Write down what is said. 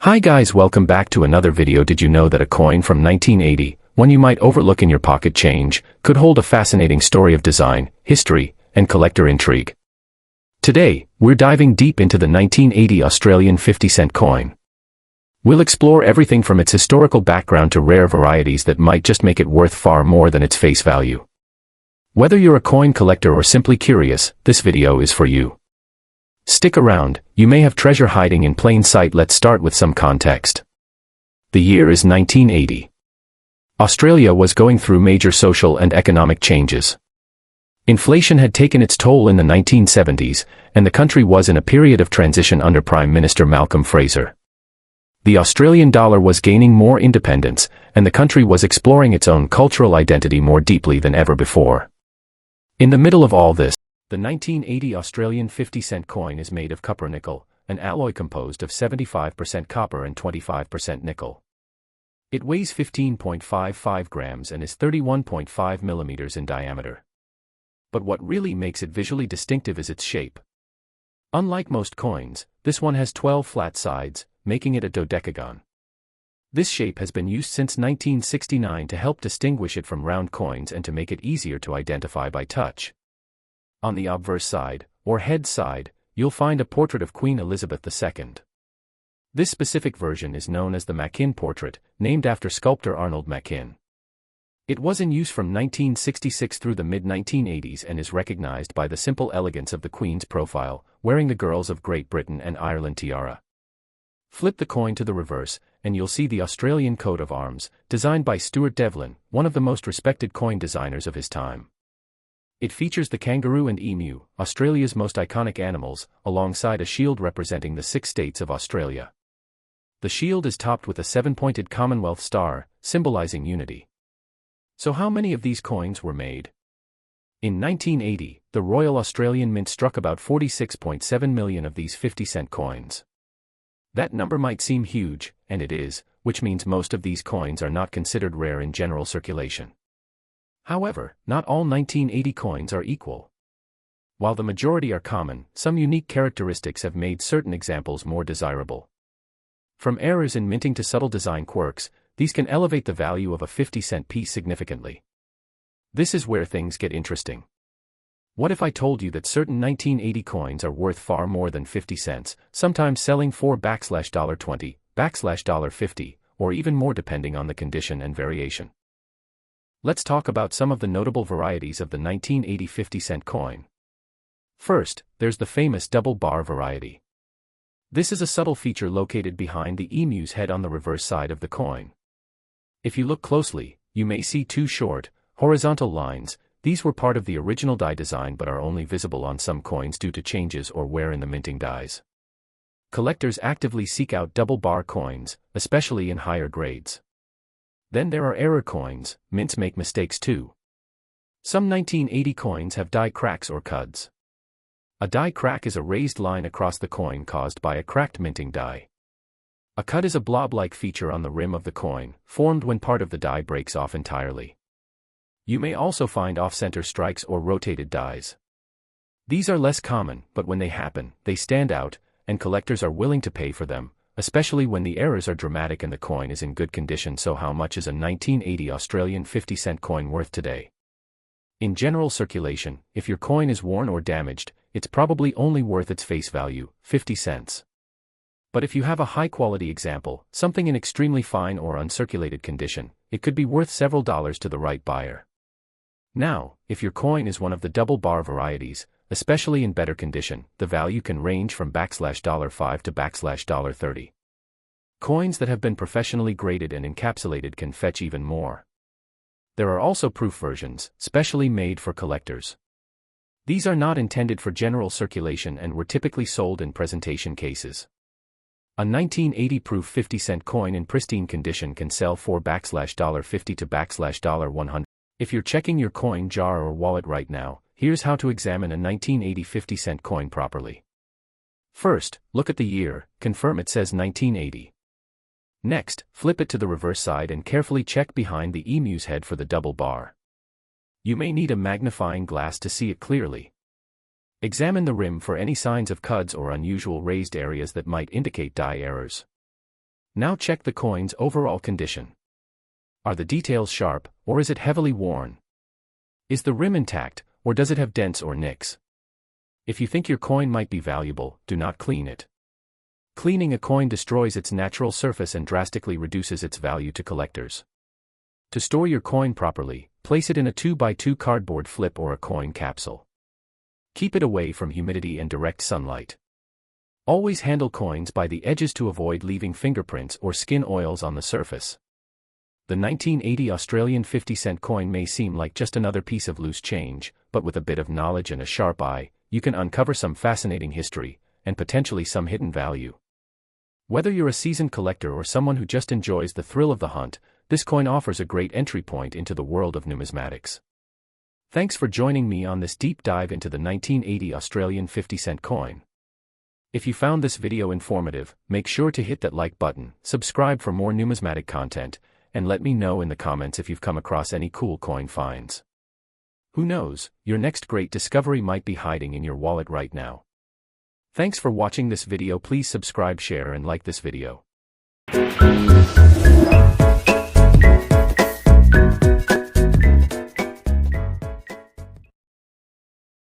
Hi guys, welcome back to another video. Did you know that a coin from 1980, one you might overlook in your pocket change, could hold a fascinating story of design, history, and collector intrigue? Today, we're diving deep into the 1980 Australian 50-cent coin. We'll explore everything from its historical background to rare varieties that might just make it worth far more than its face value. Whether you're a coin collector or simply curious, this video is for you. Stick around, you may have treasure hiding in plain sight. Let's start with some context. The year is 1980. Australia was going through major social and economic changes. Inflation had taken its toll in the 1970s, and the country was in a period of transition under Prime Minister Malcolm Fraser. The Australian dollar was gaining more independence, and the country was exploring its own cultural identity more deeply than ever before. In the middle of all this, the 1980 Australian 50-cent coin is made of copper-nickel, an alloy composed of 75% copper and 25% nickel. It weighs 15.55 grams and is 31.5 millimeters in diameter. But what really makes it visually distinctive is its shape. Unlike most coins, this one has 12 flat sides, making it a dodecagon. This shape has been used since 1969 to help distinguish it from round coins and to make it easier to identify by touch. On the obverse side, or head side, you'll find a portrait of Queen Elizabeth II. This specific version is known as the Machin portrait, named after sculptor Arnold Machin. It was in use from 1966 through the mid-1980s and is recognized by the simple elegance of the Queen's profile, wearing the girls of Great Britain and Ireland tiara. Flip the coin to the reverse, and you'll see the Australian coat of arms, designed by Stuart Devlin, one of the most respected coin designers of his time. It features the kangaroo and emu, Australia's most iconic animals, alongside a shield representing the 6 states of Australia. The shield is topped with a 7-pointed Commonwealth star, symbolizing unity. So how many of these coins were made? In 1980, the Royal Australian Mint struck about 46.7 million of these 50-cent coins. That number might seem huge, and it is, which means most of these coins are not considered rare in general circulation. However, not all 1980 coins are equal. While the majority are common, some unique characteristics have made certain examples more desirable. From errors in minting to subtle design quirks, these can elevate the value of a 50-cent piece significantly. This is where things get interesting. What if I told you that certain 1980 coins are worth far more than 50 cents, sometimes selling for $20, $50, or even more depending on the condition and variation? Let's talk about some of the notable varieties of the 1980 50-cent coin. First, there's the famous double bar variety. This is a subtle feature located behind the emu's head on the reverse side of the coin. If you look closely, you may see 2 short, horizontal lines. These were part of the original die design but are only visible on some coins due to changes or wear in the minting dies. Collectors actively seek out double bar coins, especially in higher grades. Then there are error coins. Mints make mistakes too. Some 1980 coins have die cracks or cuds. A die crack is a raised line across the coin caused by a cracked minting die. A cud is a blob-like feature on the rim of the coin, formed when part of the die breaks off entirely. You may also find off-center strikes or rotated dies. These are less common, but when they happen, they stand out, and collectors are willing to pay for them, especially when the errors are dramatic and the coin is in good condition. So how much is a 1980 Australian 50-cent coin worth today? In general circulation, if your coin is worn or damaged, it's probably only worth its face value, 50 cents. But if you have a high-quality example, something in extremely fine or uncirculated condition, it could be worth several dollars to the right buyer. Now, if your coin is one of the double bar varieties, especially in better condition, the value can range from $5 to $30. Coins that have been professionally graded and encapsulated can fetch even more. There are also proof versions, specially made for collectors. These are not intended for general circulation and were typically sold in presentation cases. A 1980 proof 50-cent coin in pristine condition can sell for $50 to $100. If you're checking your coin jar or wallet right now, here's how to examine a 1980 50-cent coin properly. First, look at the year, confirm it says 1980. Next, flip it to the reverse side and carefully check behind the emu's head for the double bar. You may need a magnifying glass to see it clearly. Examine the rim for any signs of cuds or unusual raised areas that might indicate die errors. Now check the coin's overall condition. Are the details sharp, or is it heavily worn? Is the rim intact, or does it have dents or nicks? If you think your coin might be valuable, do not clean it. Cleaning a coin destroys its natural surface and drastically reduces its value to collectors. To store your coin properly, place it in a 2x2 cardboard flip or a coin capsule. Keep it away from humidity and direct sunlight. Always handle coins by the edges to avoid leaving fingerprints or skin oils on the surface. The 1980 Australian 50-cent coin may seem like just another piece of loose change, but with a bit of knowledge and a sharp eye, you can uncover some fascinating history, and potentially some hidden value. Whether you're a seasoned collector or someone who just enjoys the thrill of the hunt, this coin offers a great entry point into the world of numismatics. Thanks for joining me on this deep dive into the 1980 Australian 50-cent coin. If you found this video informative, make sure to hit that like button, subscribe for more numismatic content, and let me know in the comments if you've come across any cool coin finds. Who knows, your next great discovery might be hiding in your wallet right now. Thanks for watching this video. Please subscribe, share and like this video.